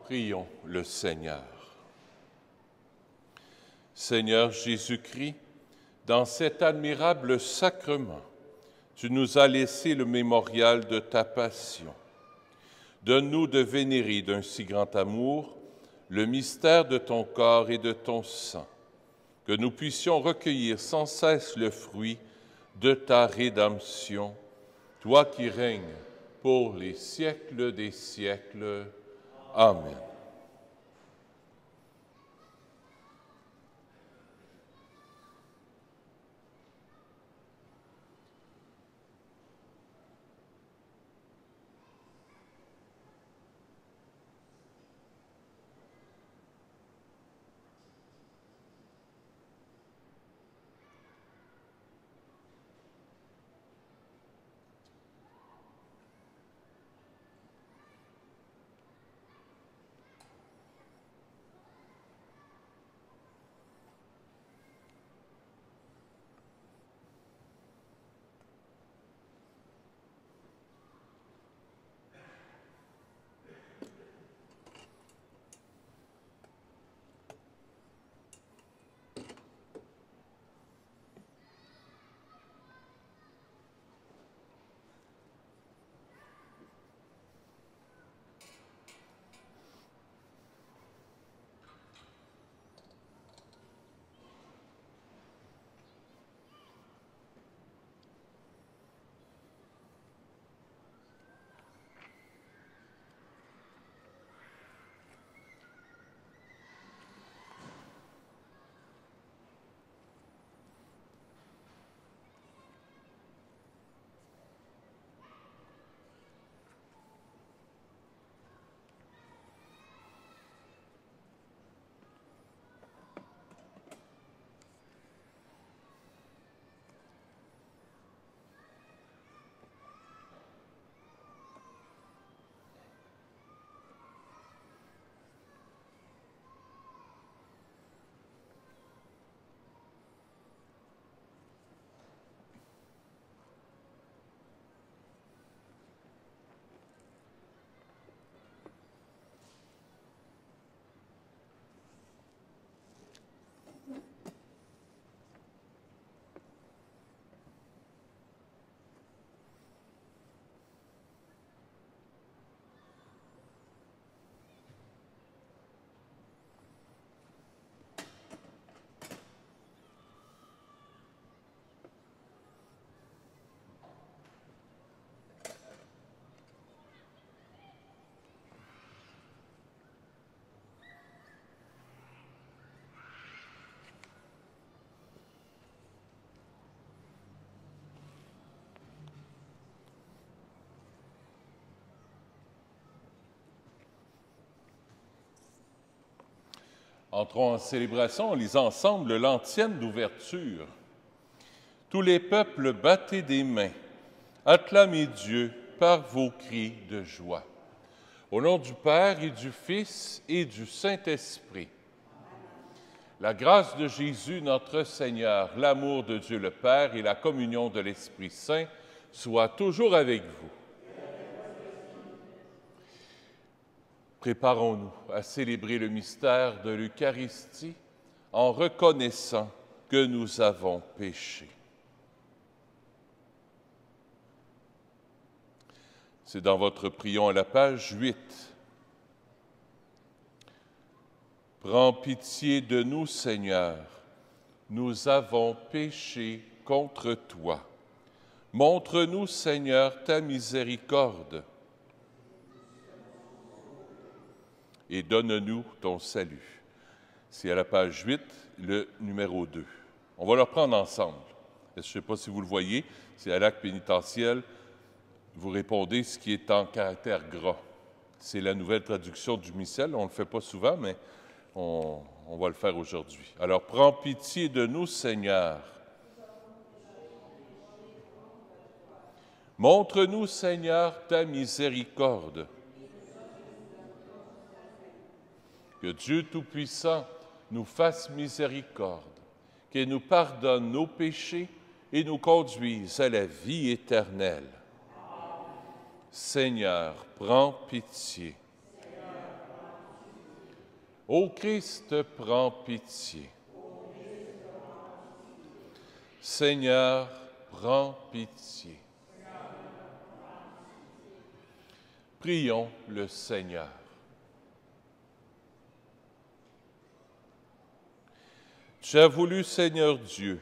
Prions le Seigneur. Seigneur Jésus-Christ, dans cet admirable sacrement, tu nous as laissé le mémorial de ta passion. Donne-nous de vénérer d'un si grand amour le mystère de ton corps et de ton sang, que nous puissions recueillir sans cesse le fruit de ta rédemption, toi qui règnes pour les siècles des siècles. Amen. Entrons en célébration en lisant ensemble l'antienne d'ouverture. Tous les peuples, battez des mains, acclamez Dieu par vos cris de joie. Au nom du Père et du Fils et du Saint-Esprit. La grâce de Jésus notre Seigneur, l'amour de Dieu le Père et la communion de l'Esprit Saint soient toujours avec vous. Préparons-nous à célébrer le mystère de l'Eucharistie en reconnaissant que nous avons péché. C'est dans votre prion à la page 8. Prends pitié de nous, Seigneur, nous avons péché contre toi. Montre-nous, Seigneur, ta miséricorde et donne-nous ton salut. C'est à la page 8, le numéro 2. On va le reprendre ensemble. Je ne sais pas si vous le voyez, c'est à l'acte pénitentiel. Vous répondez ce qui est en caractère gras. C'est la nouvelle traduction du missel. On ne le fait pas souvent, mais on va le faire aujourd'hui. Alors, prends pitié de nous, Seigneur. Montre-nous, Seigneur, ta miséricorde. Que Dieu Tout-Puissant nous fasse miséricorde, qu'il nous pardonne nos péchés et nous conduise à la vie éternelle. Seigneur, prends pitié. Ô Christ, prends pitié. Seigneur, prends pitié. Prions le Seigneur. Tu as voulu, Seigneur Dieu,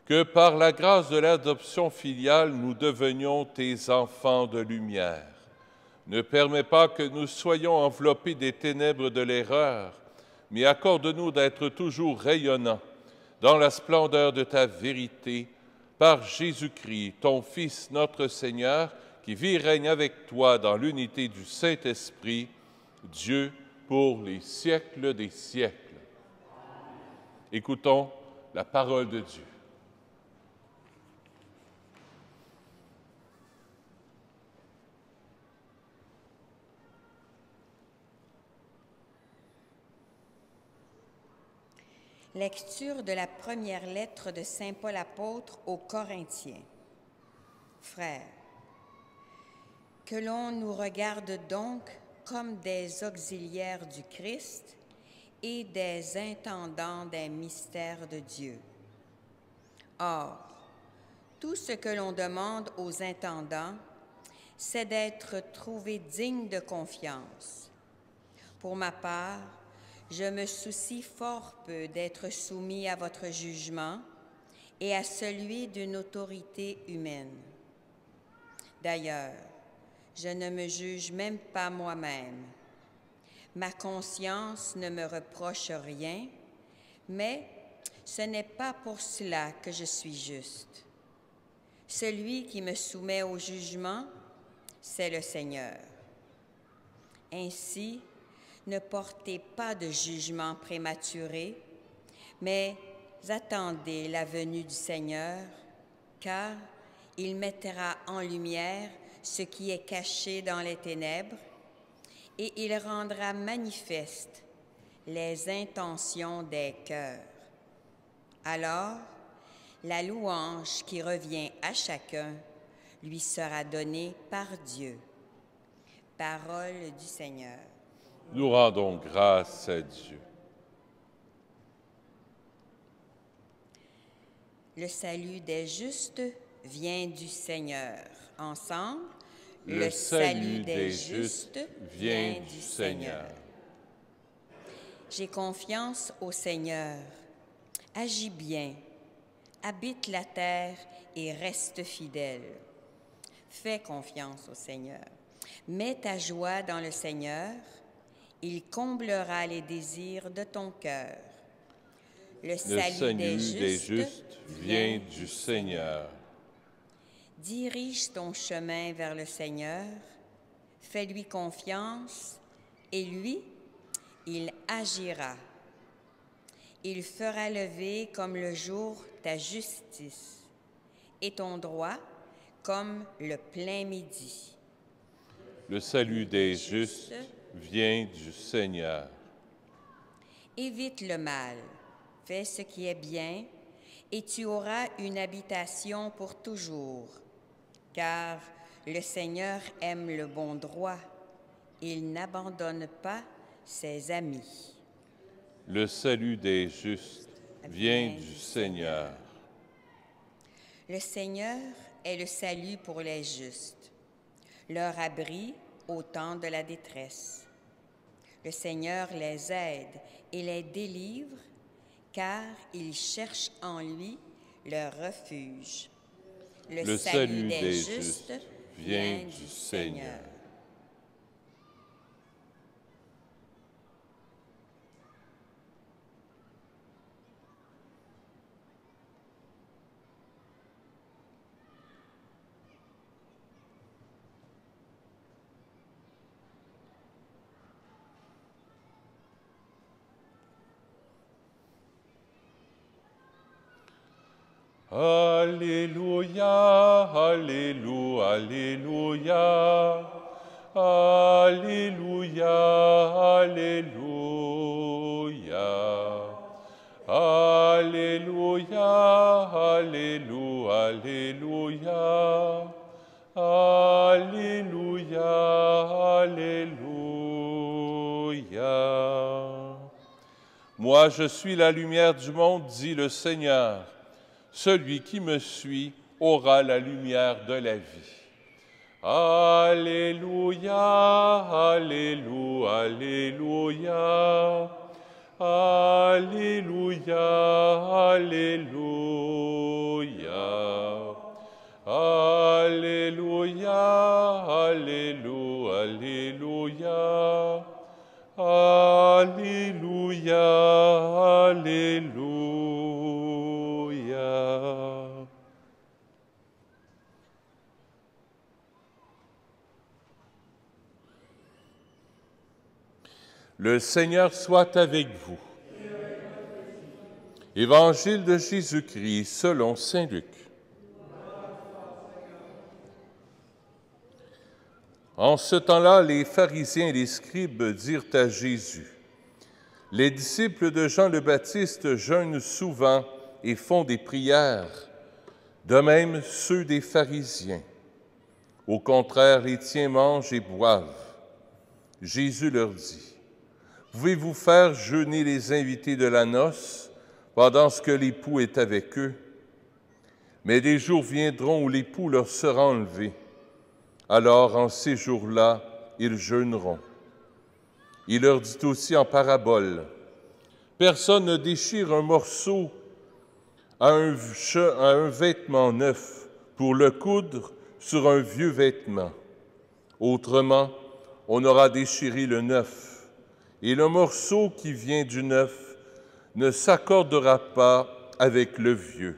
que par la grâce de l'adoption filiale, nous devenions tes enfants de lumière. Ne permets pas que nous soyons enveloppés des ténèbres de l'erreur, mais accorde-nous d'être toujours rayonnants dans la splendeur de ta vérité, par Jésus-Christ, ton Fils, notre Seigneur, qui vit et règne avec toi dans l'unité du Saint-Esprit, Dieu pour les siècles des siècles. Écoutons la parole de Dieu. Lecture de la première lettre de saint Paul apôtre aux Corinthiens. Frères, que l'on nous regarde donc comme des auxiliaires du Christ et des intendants des mystères de Dieu. Or, tout ce que l'on demande aux intendants, c'est d'être trouvés dignes de confiance. Pour ma part, je me soucie fort peu d'être soumis à votre jugement et à celui d'une autorité humaine. D'ailleurs, je ne me juge même pas moi-même. Ma conscience ne me reproche rien, mais ce n'est pas pour cela que je suis juste. Celui qui me soumet au jugement, c'est le Seigneur. Ainsi, ne portez pas de jugement prématuré, mais attendez la venue du Seigneur, car il mettra en lumière ce qui est caché dans les ténèbres, et il rendra manifeste les intentions des cœurs. Alors, la louange qui revient à chacun lui sera donnée par Dieu. Parole du Seigneur. Nous rendons grâce à Dieu. Le salut des justes vient du Seigneur. Ensemble, Le salut des justes vient du Seigneur. J'ai confiance au Seigneur. Agis bien, habite la terre et reste fidèle. Fais confiance au Seigneur. Mets ta joie dans le Seigneur. Il comblera les désirs de ton cœur. Le salut des justes vient du Seigneur. Dirige ton chemin vers le Seigneur, fais-lui confiance et lui, il agira. Il fera lever comme le jour ta justice, et ton droit comme le plein midi. Le salut des justes vient du Seigneur. Évite le mal, fais ce qui est bien, et tu auras une habitation pour toujours. Car le Seigneur aime le bon droit, il n'abandonne pas ses amis. Le salut des justes vient du Seigneur. Le Seigneur est le salut pour les justes, leur abri au temps de la détresse. Le Seigneur les aide et les délivre, car ils cherchent en lui leur refuge. Le salut des justes vient du Seigneur. Alléluia, Alléluia, Alléluia, Alléluia, Alléluia, Alléluia, Alléluia, Alléluia, Alléluia. Moi, je suis la lumière du monde, dit le Seigneur. Celui qui me suit aura la lumière de la vie. Alléluia, Alléluia, Alléluia, Alléluia, Alléluia, Alléluia, Alléluia, Alléluia, Alléluia. Le Seigneur soit avec vous. Évangile de Jésus-Christ selon saint Luc. En ce temps-là, les pharisiens et les scribes dirent à Jésus: « Les disciples de Jean le Baptiste jeûnent souvent et font des prières, de même ceux des pharisiens. Au contraire, les tiens mangent et boivent. » Jésus leur dit: « Pouvez-vous faire jeûner les invités de la noce pendant que l'époux est avec eux? Mais des jours viendront où l'époux leur sera enlevé. Alors, en ces jours-là, ils jeûneront. » Il leur dit aussi en parabole: « Personne ne déchire un morceau à un vêtement neuf pour le coudre sur un vieux vêtement. Autrement, on aura déchiré le neuf, et le morceau qui vient du neuf ne s'accordera pas avec le vieux. »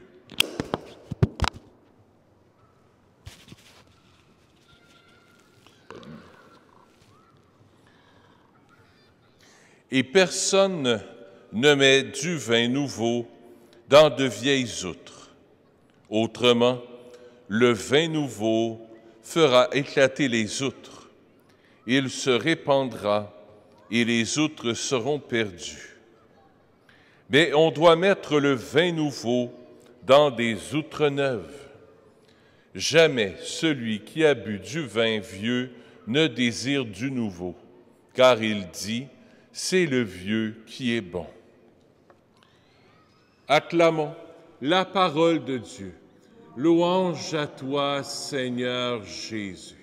Et personne ne met du vin nouveau dans de vieilles outres. Autrement, le vin nouveau fera éclater les outres. Il se répandra et les outres seront perdues. Mais on doit mettre le vin nouveau dans des outres neuves. Jamais celui qui a bu du vin vieux ne désire du nouveau, car il dit: « C'est le vieux qui est bon. » Acclamons la parole de Dieu. Louange à toi, Seigneur Jésus.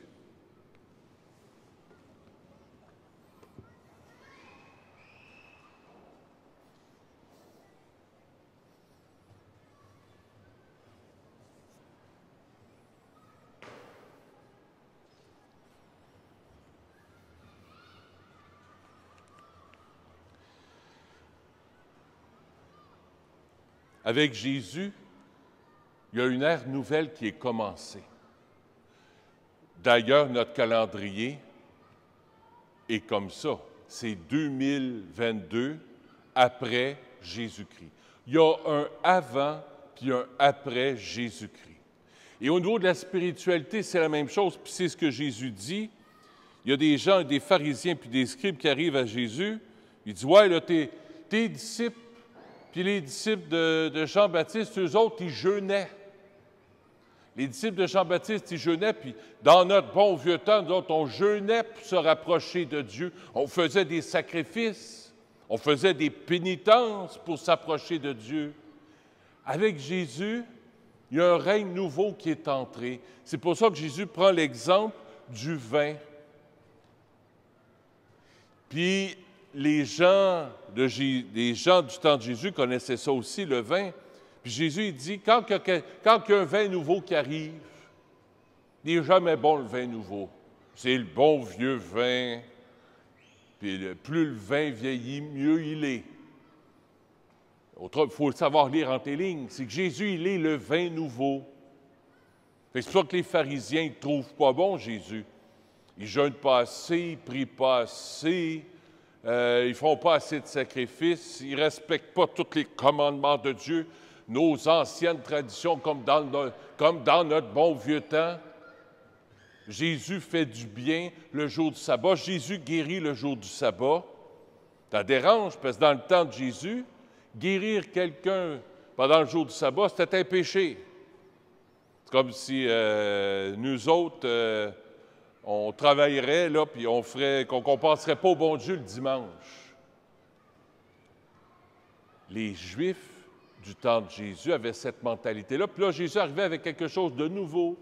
Avec Jésus, il y a une ère nouvelle qui est commencée. D'ailleurs, notre calendrier est comme ça. C'est 2022 après Jésus-Christ. Il y a un avant puis un après Jésus-Christ. Et au niveau de la spiritualité, c'est la même chose, puis c'est ce que Jésus dit. Il y a des gens, des pharisiens puis des scribes qui arrivent à Jésus. Ils disent, « Ouais, là, tes disciples, puis les disciples de Jean-Baptiste, eux autres, ils jeûnaient. » Les disciples de Jean-Baptiste, ils jeûnaient, puis dans notre bon vieux temps, nous autres, on jeûnait pour se rapprocher de Dieu. On faisait des sacrifices, on faisait des pénitences pour s'approcher de Dieu. Avec Jésus, il y a un règne nouveau qui est entré. C'est pour ça que Jésus prend l'exemple du vin. Puis les gens du temps de Jésus connaissaient ça aussi, le vin. Puis Jésus, il dit, quand il y a un vin nouveau qui arrive, il n'est jamais bon le vin nouveau. C'est le bon vieux vin. Puis plus le vin vieillit, mieux il est. Il faut savoir lire entre les lignes. C'est que Jésus, il est le vin nouveau. C'est pour ça que les pharisiens ne trouvent pas bon Jésus. Ils ne jeûnent pas assez, ils ne prient pas assez, ils ne font pas assez de sacrifices, ils ne respectent pas tous les commandements de Dieu, nos anciennes traditions comme dans notre bon vieux temps. Jésus fait du bien le jour du sabbat. Jésus guérit le jour du sabbat. Ça dérange parce que dans le temps de Jésus, guérir quelqu'un pendant le jour du sabbat, c'était un péché. C'est comme si nous autres, on travaillerait, là, puis qu'on ne penserait pas au bon Dieu le dimanche. Les Juifs du temps de Jésus avaient cette mentalité-là. Puis là, Jésus arrivait avec quelque chose de nouveau.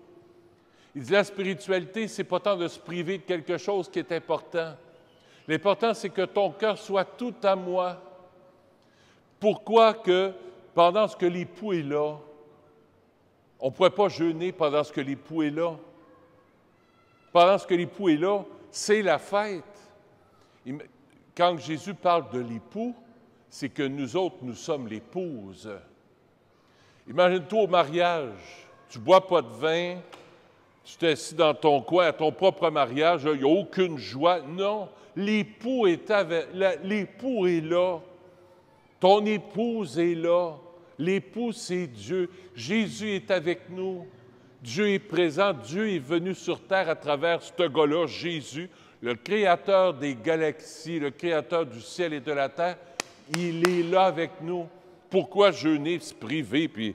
Il dit, la spiritualité, c'est pas tant de se priver de quelque chose qui est important. L'important, c'est que ton cœur soit tout à moi. Pourquoi que pendant ce que l'époux est là, on ne pourrait pas jeûner pendant ce que l'époux est là? Pendant ce que l'époux est là, c'est la fête. Quand Jésus parle de l'époux, c'est que nous autres, nous sommes l'épouse. Imagine-toi au mariage, tu ne bois pas de vin, tu t'es assis dans ton coin à ton propre mariage, il n'y a aucune joie. Non, l'époux est là. Ton épouse est là. L'époux, c'est Dieu. Jésus est avec nous. Dieu est présent. Dieu est venu sur terre à travers ce gars-là, Jésus, le créateur des galaxies, le créateur du ciel et de la terre. Il est là avec nous. Pourquoi jeûner, se priver, puis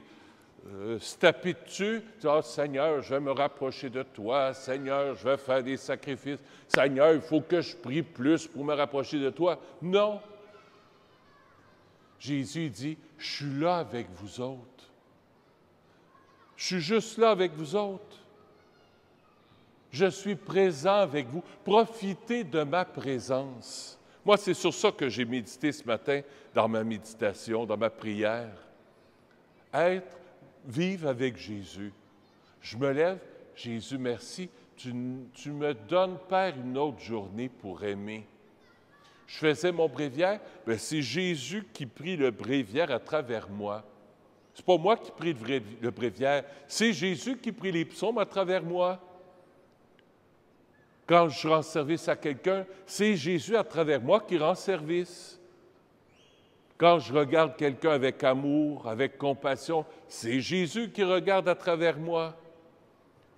se taper dessus? Oh, Seigneur, je vais me rapprocher de toi. Seigneur, je vais faire des sacrifices. Seigneur, il faut que je prie plus pour me rapprocher de toi. Non. Jésus dit, je suis là avec vous autres. Je suis juste là avec vous autres. Je suis présent avec vous. Profitez de ma présence. Moi, c'est sur ça que j'ai médité ce matin, dans ma méditation, dans ma prière. Vivre avec Jésus. Je me lève, Jésus, merci. Tu me donnes, Père, une autre journée pour aimer. Je faisais mon bréviaire, bien, c'est Jésus qui prie le bréviaire à travers moi. C'est pas moi qui prie le bréviaire, c'est Jésus qui prie les psaumes à travers moi. Quand je rends service à quelqu'un, c'est Jésus à travers moi qui rend service. Quand je regarde quelqu'un avec amour, avec compassion, c'est Jésus qui regarde à travers moi.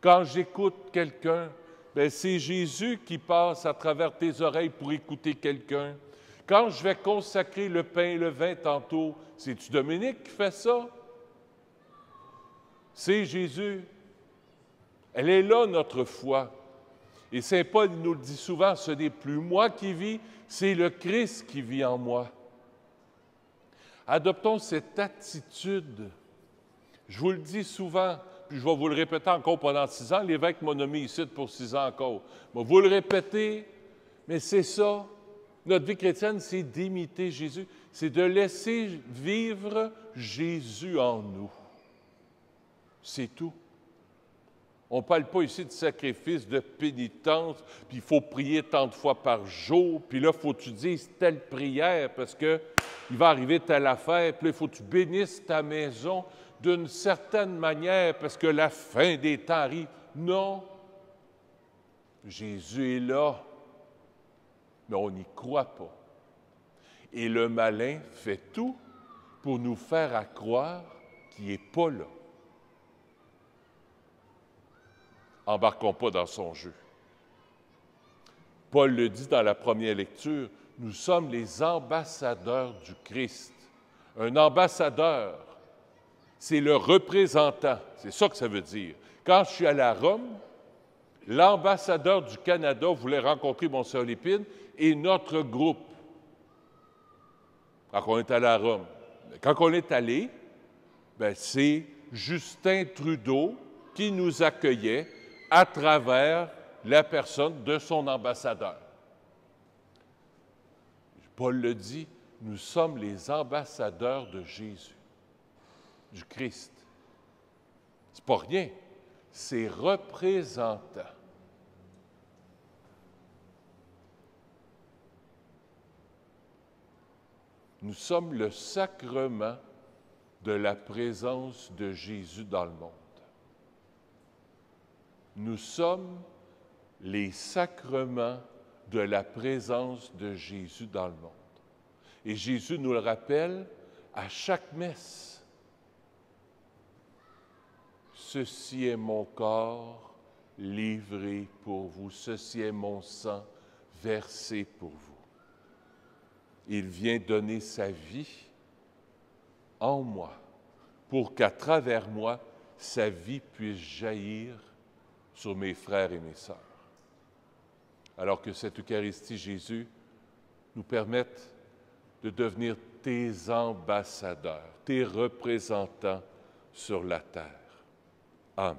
Quand j'écoute quelqu'un, bien, c'est Jésus qui passe à travers tes oreilles pour écouter quelqu'un. Quand je vais consacrer le pain et le vin tantôt, c'est-tu Dominique qui fait ça? C'est Jésus. Elle est là, notre foi. Et Saint Paul nous le dit souvent, ce n'est plus moi qui vis, c'est le Christ qui vit en moi. Adoptons cette attitude. Je vous le dis souvent, puis je vais vous le répéter encore pendant 6 ans. L'évêque m'a nommé ici pour 6 ans encore. Je vais vous le répéter, mais c'est ça. Notre vie chrétienne, c'est d'imiter Jésus. C'est de laisser vivre Jésus en nous. C'est tout. On ne parle pas ici de sacrifice, de pénitence, puis il faut prier tant de fois par jour, puis là, il faut que tu dises telle prière parce qu'il va arriver telle affaire, puis là, il faut que tu bénisses ta maison d'une certaine manière parce que la fin des temps arrive. Non. Jésus est là, mais on n'y croit pas. Et le malin fait tout pour nous faire à croire qu'il n'est pas là. Embarquons pas dans son jeu. Paul le dit dans la première lecture, nous sommes les ambassadeurs du Christ. Un ambassadeur, c'est le représentant. C'est ça que ça veut dire. Quand je suis allé à Rome, l'ambassadeur du Canada voulait rencontrer Monseigneur Lépine et notre groupe. Quand on est allé à Rome. Quand on est allé, c'est Justin Trudeau qui nous accueillait à travers la personne de son ambassadeur. Paul le dit, nous sommes les ambassadeurs de Jésus, du Christ. C'est pas rien, c'est représentant. Nous sommes le sacrement de la présence de Jésus dans le monde. Nous sommes les sacrements de la présence de Jésus dans le monde. Et Jésus nous le rappelle à chaque messe. Ceci est mon corps livré pour vous. Ceci est mon sang versé pour vous. Il vient donner sa vie en moi pour qu'à travers moi, sa vie puisse jaillir sur mes frères et mes sœurs. Alors que cette Eucharistie, Jésus, nous permette de devenir tes ambassadeurs, tes représentants sur la terre. Amen.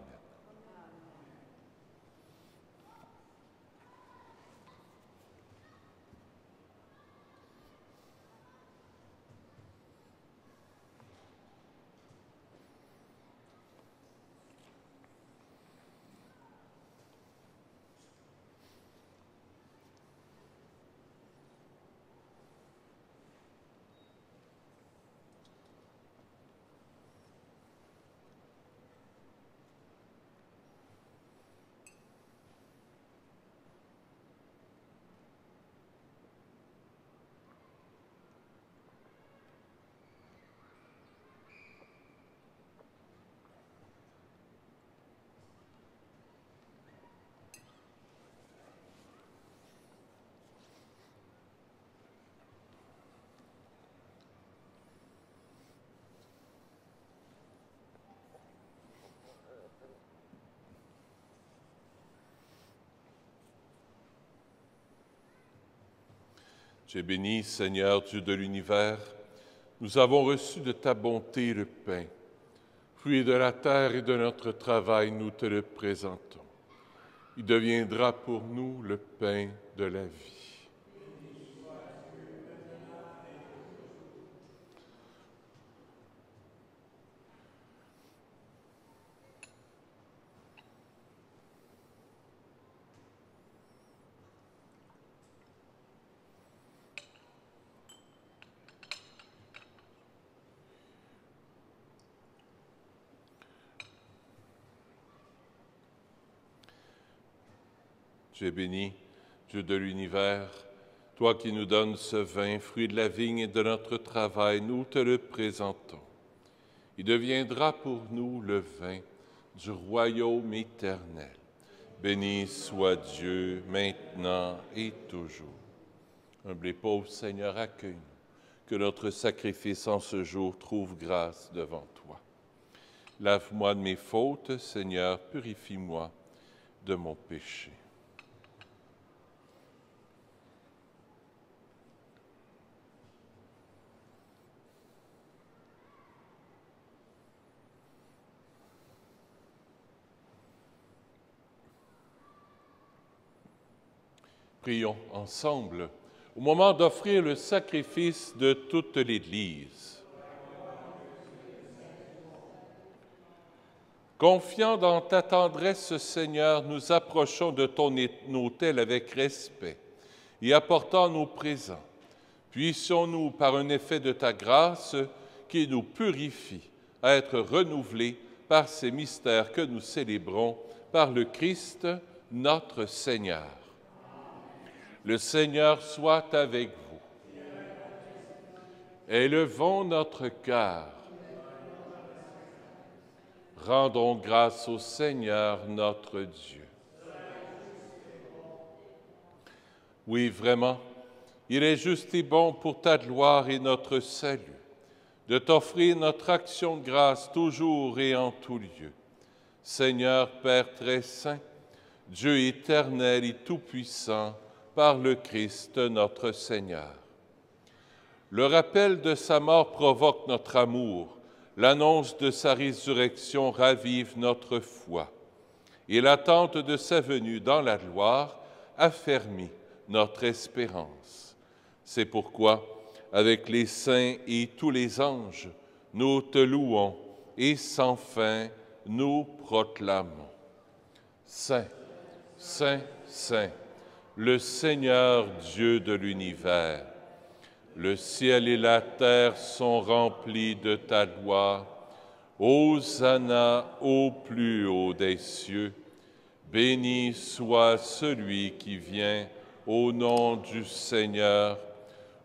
Tu es béni, Seigneur, Dieu de l'univers. Nous avons reçu de ta bonté le pain. Fruit de la terre et de notre travail, nous te le présentons. Il deviendra pour nous le pain de la vie. Tu es béni, Dieu de l'univers, toi qui nous donnes ce vin, fruit de la vigne et de notre travail, nous te le présentons. Il deviendra pour nous le vin du royaume éternel. Béni soit Dieu, maintenant et toujours. Humble et pauvre Seigneur, accueille-nous, que notre sacrifice en ce jour trouve grâce devant toi. Lave-moi de mes fautes, Seigneur, purifie-moi de mon péché. Prions ensemble au moment d'offrir le sacrifice de toute l'Église. Confiant dans ta tendresse, Seigneur, nous approchons de ton autel avec respect et apportant nos présents. Puissions-nous, par un effet de ta grâce qui nous purifie, être renouvelés par ces mystères que nous célébrons par le Christ, notre Seigneur. Le Seigneur soit avec vous. Élevons notre cœur. Rendons grâce au Seigneur notre Dieu. Oui, vraiment, il est juste et bon pour ta gloire et notre salut de t'offrir notre action de grâce toujours et en tout lieu. Seigneur Père très saint, Dieu éternel et tout-puissant, par le Christ notre Seigneur. Le rappel de sa mort provoque notre amour, l'annonce de sa résurrection ravive notre foi, et l'attente de sa venue dans la gloire affermit notre espérance. C'est pourquoi, avec les saints et tous les anges, nous te louons et sans fin nous proclamons. Saint, Saint, Saint, le Seigneur Dieu de l'univers, le ciel et la terre sont remplis de ta gloire. Hosanna au plus haut des cieux. Béni soit celui qui vient au nom du Seigneur.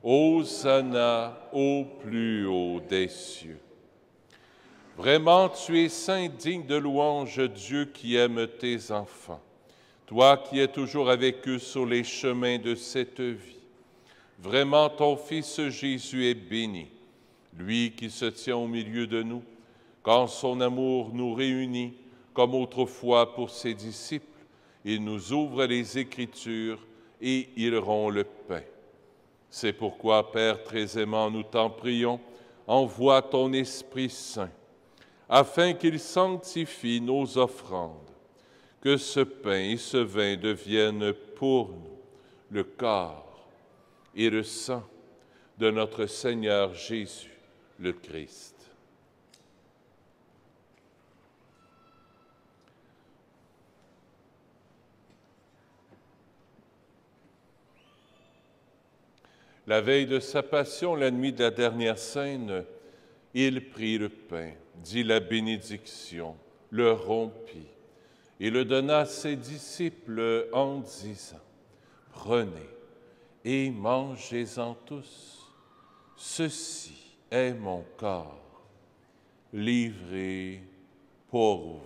Hosanna au plus haut des cieux. Vraiment, tu es saint, digne de louange, Dieu qui aime tes enfants. Toi qui es toujours avec eux sur les chemins de cette vie. Vraiment, ton Fils Jésus est béni, lui qui se tient au milieu de nous, quand son amour nous réunit, comme autrefois pour ses disciples. Il nous ouvre les Écritures et ils rompt le pain. C'est pourquoi, Père très aimant, nous t'en prions, envoie ton Esprit Saint, afin qu'il sanctifie nos offrandes, que ce pain et ce vin deviennent pour nous le corps et le sang de notre Seigneur Jésus, le Christ. La veille de sa passion, la nuit de la dernière scène, il prit le pain, dit la bénédiction, le rompit et le donna à ses disciples en disant « Prenez et mangez-en tous. Ceci est mon corps, livré pour vous. »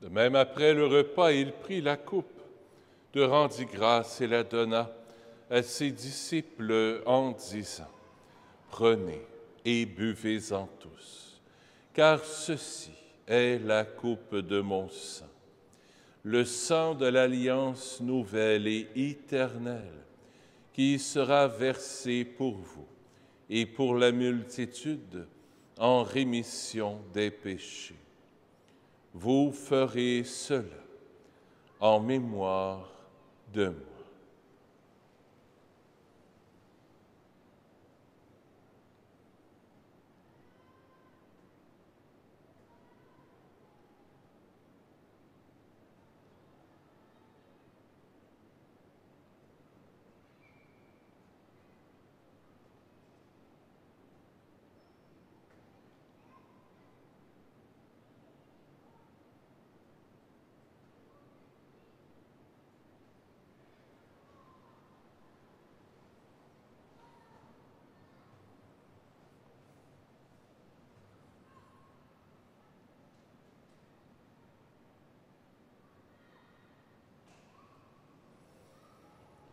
De même, après le repas, il prit la coupe, te rendit grâce et la donna à ses disciples en disant « Prenez et buvez-en tous, car ceci est la coupe de mon sang, le sang de l'alliance nouvelle et éternelle, qui sera versé pour vous et pour la multitude en rémission des péchés. Vous ferez cela en mémoire de moi. »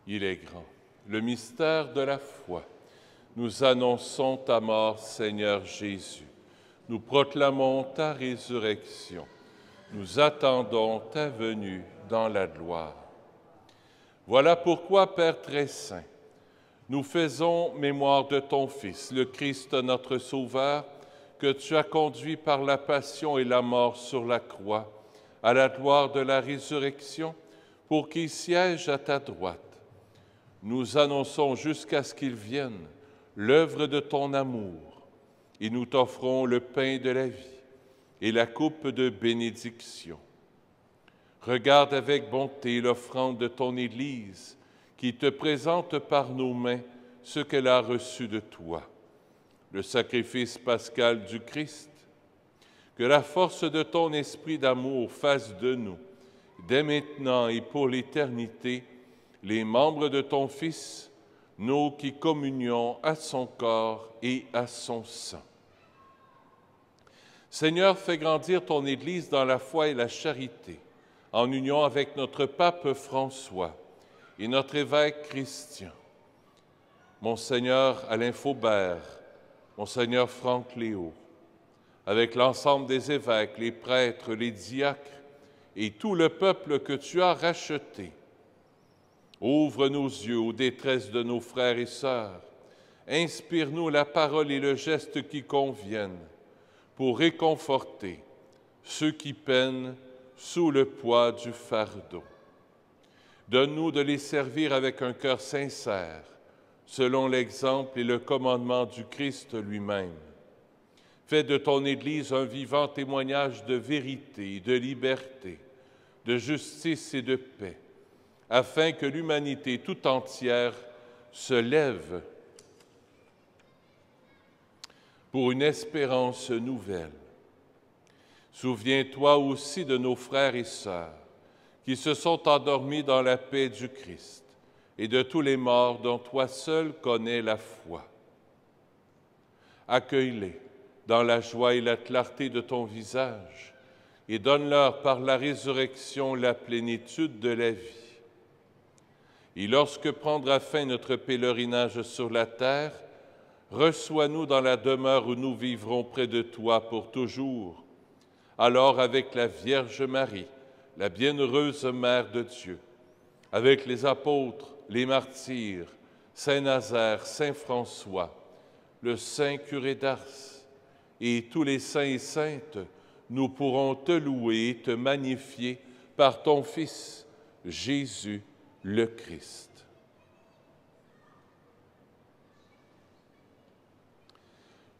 Il est grand, le mystère de la foi. Nous annonçons ta mort, Seigneur Jésus. Nous proclamons ta résurrection. Nous attendons ta venue dans la gloire. Voilà pourquoi, Père très saint, nous faisons mémoire de ton Fils, le Christ notre Sauveur, que tu as conduit par la passion et la mort sur la croix, à la gloire de la résurrection, pour qu'il siège à ta droite. Nous annonçons jusqu'à ce qu'il vienne l'œuvre de ton amour, et nous t'offrons le pain de la vie et la coupe de bénédiction. Regarde avec bonté l'offrande de ton Église, qui te présente par nos mains ce qu'elle a reçu de toi, le sacrifice pascal du Christ. Que la force de ton esprit d'amour fasse de nous, dès maintenant et pour l'éternité, les membres de ton Fils, nous qui communions à son corps et à son sang. Seigneur, fais grandir ton Église dans la foi et la charité, en union avec notre pape François et notre évêque Christian, Monseigneur Alain Faubert, Monseigneur Franck Léo, avec l'ensemble des évêques, les prêtres, les diacres et tout le peuple que tu as racheté. Ouvre nos yeux aux détresses de nos frères et sœurs. Inspire-nous la parole et le geste qui conviennent pour réconforter ceux qui peinent sous le poids du fardeau. Donne-nous de les servir avec un cœur sincère, selon l'exemple et le commandement du Christ lui-même. Fais de ton Église un vivant témoignage de vérité, de liberté, de justice et de paix, afin que l'humanité tout entière se lève pour une espérance nouvelle. Souviens-toi aussi de nos frères et sœurs qui se sont endormis dans la paix du Christ et de tous les morts dont toi seul connais la foi. Accueille-les dans la joie et la clarté de ton visage et donne-leur par la résurrection la plénitude de la vie. Et lorsque prendra fin notre pèlerinage sur la terre, reçois-nous dans la demeure où nous vivrons près de toi pour toujours. Alors, avec la Vierge Marie, la bienheureuse Mère de Dieu, avec les apôtres, les martyrs, Saint Nazaire, Saint François, le Saint curé d'Ars et tous les saints et saintes, nous pourrons te louer et te magnifier par ton Fils, Jésus le Christ.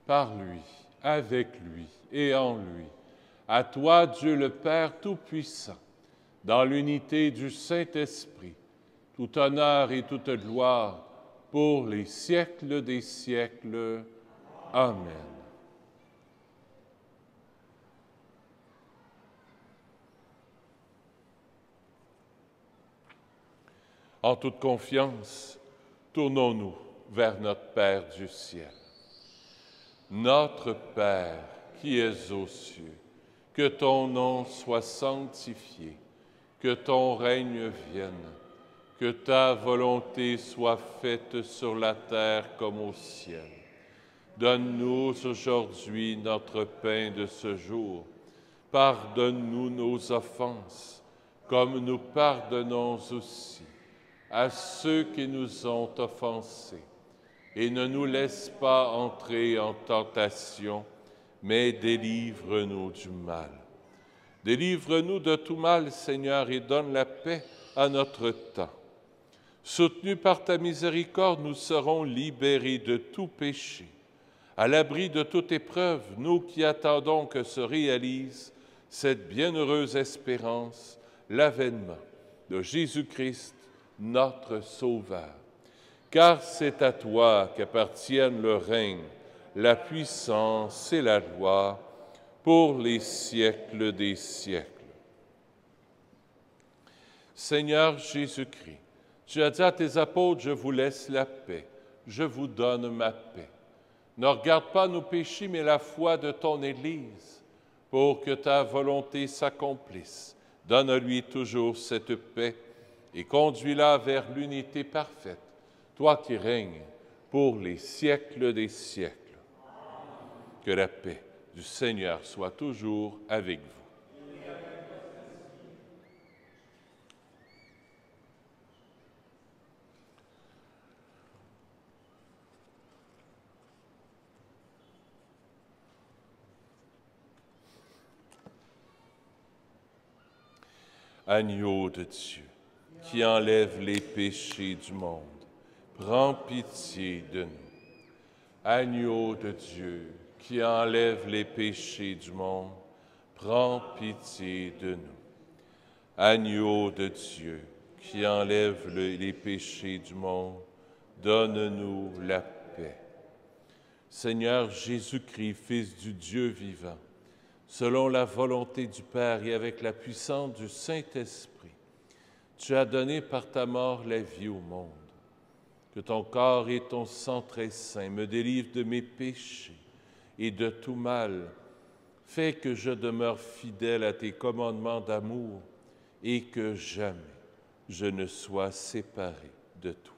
Par lui, avec lui et en lui, à toi, Dieu le Père Tout-Puissant, dans l'unité du Saint-Esprit, tout honneur et toute gloire pour les siècles des siècles. Amen. En toute confiance, tournons-nous vers notre Père du ciel. Notre Père qui es aux cieux, que ton nom soit sanctifié, que ton règne vienne, que ta volonté soit faite sur la terre comme au ciel. Donne-nous aujourd'hui notre pain de ce jour. Pardonne-nous nos offenses, comme nous pardonnons aussi à ceux qui nous ont offensés. Et ne nous laisse pas entrer en tentation, mais délivre-nous du mal. Délivre-nous de tout mal, Seigneur, et donne la paix à notre temps. Soutenus par ta miséricorde, nous serons libérés de tout péché. À l'abri de toute épreuve, nous qui attendons que se réalise cette bienheureuse espérance, l'avènement de Jésus-Christ, notre Sauveur. Car c'est à toi qu'appartiennent le règne, la puissance et la gloire pour les siècles des siècles. Seigneur Jésus-Christ, tu as dit à tes apôtres, je vous laisse la paix, je vous donne ma paix. Ne regarde pas nos péchés, mais la foi de ton Église, pour que ta volonté s'accomplisse. Donne-lui toujours cette paix et conduis-la vers l'unité parfaite, toi qui règnes pour les siècles des siècles. Que la paix du Seigneur soit toujours avec vous. Agneau de Dieu, qui enlève les péchés du monde, prends pitié de nous. Agneau de Dieu, qui enlève les péchés du monde, prends pitié de nous. Agneau de Dieu, qui enlève les péchés du monde, donne-nous la paix. Seigneur Jésus-Christ, Fils du Dieu vivant, selon la volonté du Père et avec la puissance du Saint-Esprit, tu as donné par ta mort la vie au monde. Que ton corps et ton sang très saint me délivrent de mes péchés et de tout mal. Fais que je demeure fidèle à tes commandements d'amour et que jamais je ne sois séparé de toi.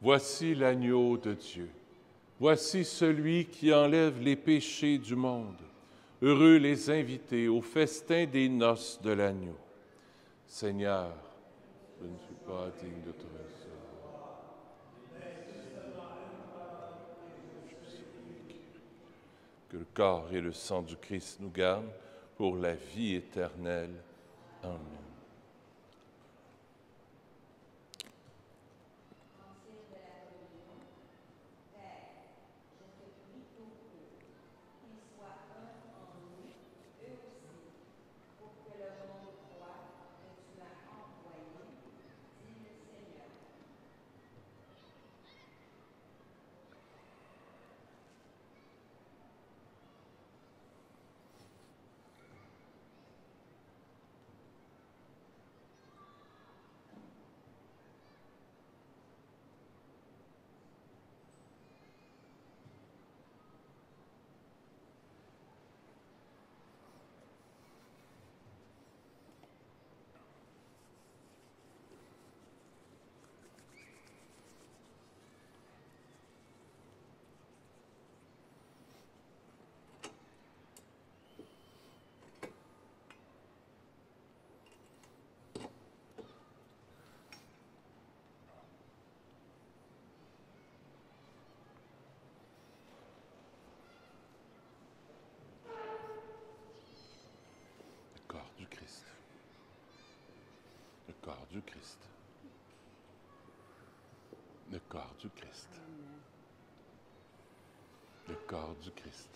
Voici l'agneau de Dieu. Voici celui qui enlève les péchés du monde. Heureux les invités au festin des noces de l'agneau. Seigneur, je ne suis pas digne de te recevoir. Que le corps et le sang du Christ nous gardent pour la vie éternelle. Amen. Du Christ. Le corps du Christ. Le corps du Christ. Le corps du Christ.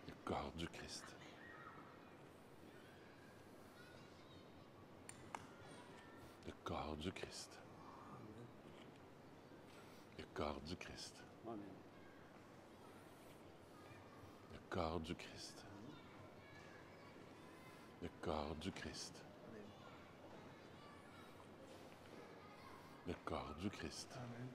Le corps du Christ. Le corps du Christ. Le corps du Christ. Le corps du Christ. Le corps du Christ. Le corps du Christ. Amen.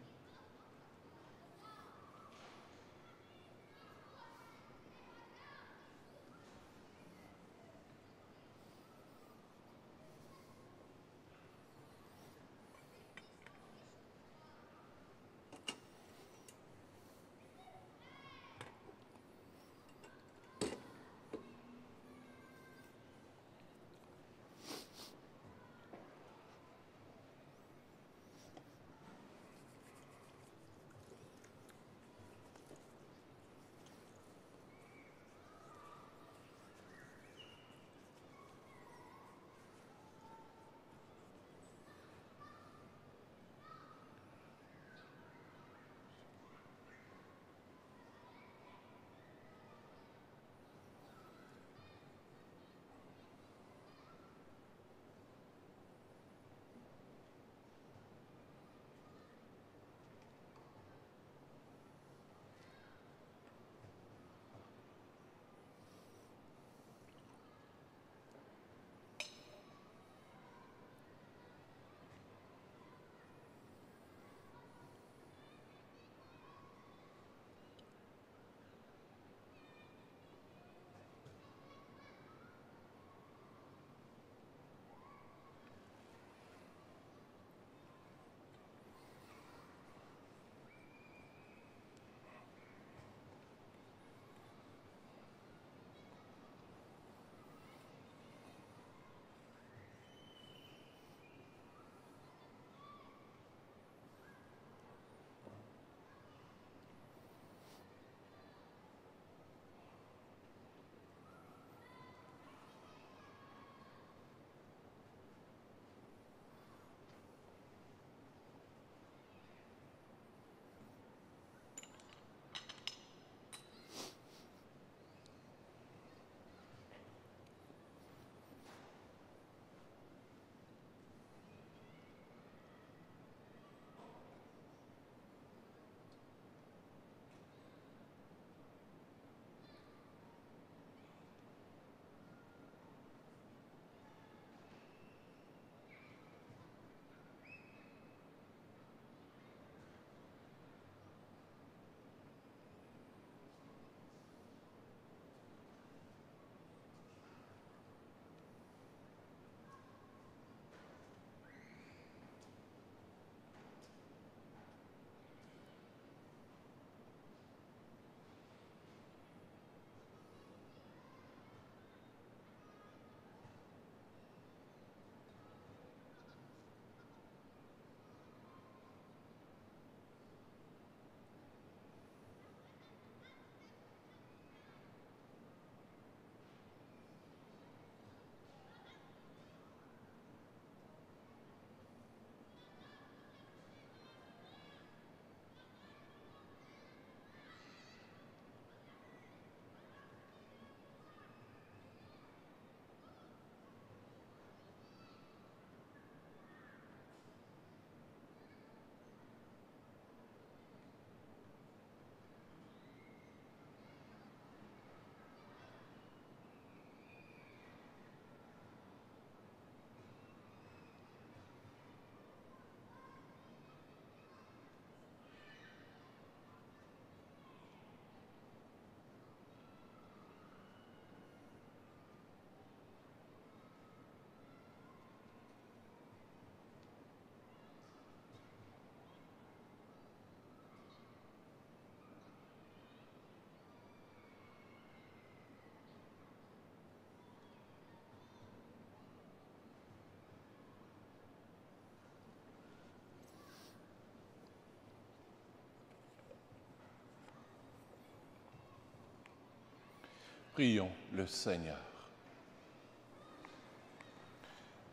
Prions le Seigneur.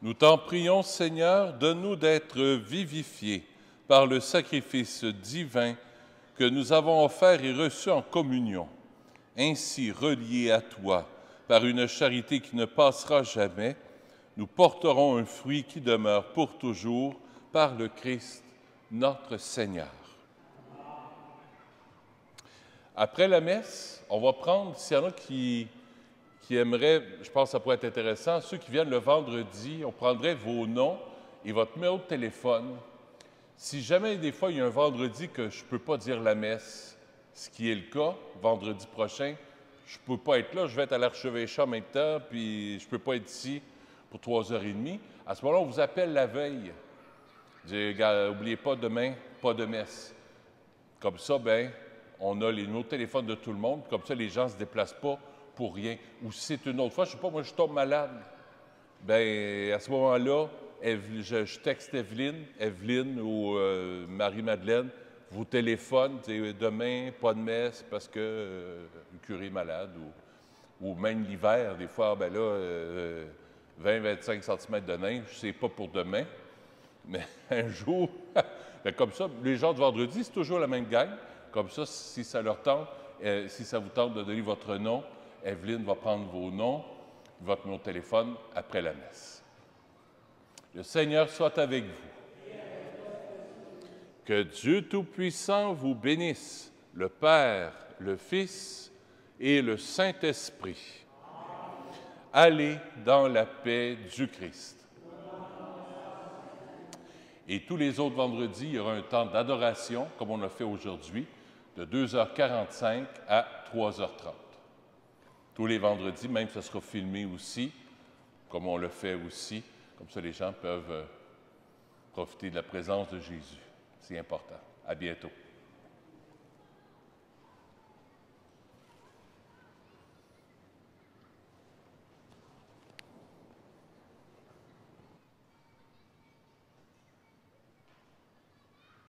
Nous t'en prions, Seigneur, donne-nous d'être vivifiés par le sacrifice divin que nous avons offert et reçu en communion, ainsi reliés à toi par une charité qui ne passera jamais, nous porterons un fruit qui demeure pour toujours par le Christ, notre Seigneur. Après la messe, on va prendre, s'il y en a qui aimeraient, je pense que ça pourrait être intéressant, ceux qui viennent le vendredi, on prendrait vos noms et votre numéro de téléphone. Si jamais, des fois, il y a un vendredi que je ne peux pas dire la messe, ce qui est le cas, vendredi prochain, je ne peux pas être là, je vais être à l'archevêché en même temps, puis je ne peux pas être ici pour 3h30. À ce moment-là, on vous appelle la veille. N'oubliez pas, demain, pas de messe. Comme ça, bien, on a les numéros de téléphone de tout le monde, comme ça, les gens ne se déplacent pas pour rien. Ou si c'est une autre fois, je ne sais pas, moi, je tombe malade, bien, à ce moment-là, je texte Evelyne ou Marie-Madeleine, vous téléphone, demain, pas de messe parce que le curé est malade, ou même l'hiver, des fois, ben là, 20-25 cm de neige, c'est pas pour demain, mais un jour, ben comme ça, les gens de vendredi, c'est toujours la même gang. Comme ça, si ça leur tente, si ça vous tente de donner votre nom, Evelyne va prendre vos noms, votre numéro de téléphone après la messe. Le Seigneur soit avec vous. Que Dieu Tout-Puissant vous bénisse, le Père, le Fils et le Saint-Esprit. Allez dans la paix du Christ. Et tous les autres vendredis, il y aura un temps d'adoration, comme on a fait aujourd'hui, de 2h45 à 3h30. Tous les vendredis, même ça sera filmé aussi, comme on le fait aussi. Comme ça, les gens peuvent profiter de la présence de Jésus. C'est important. À bientôt.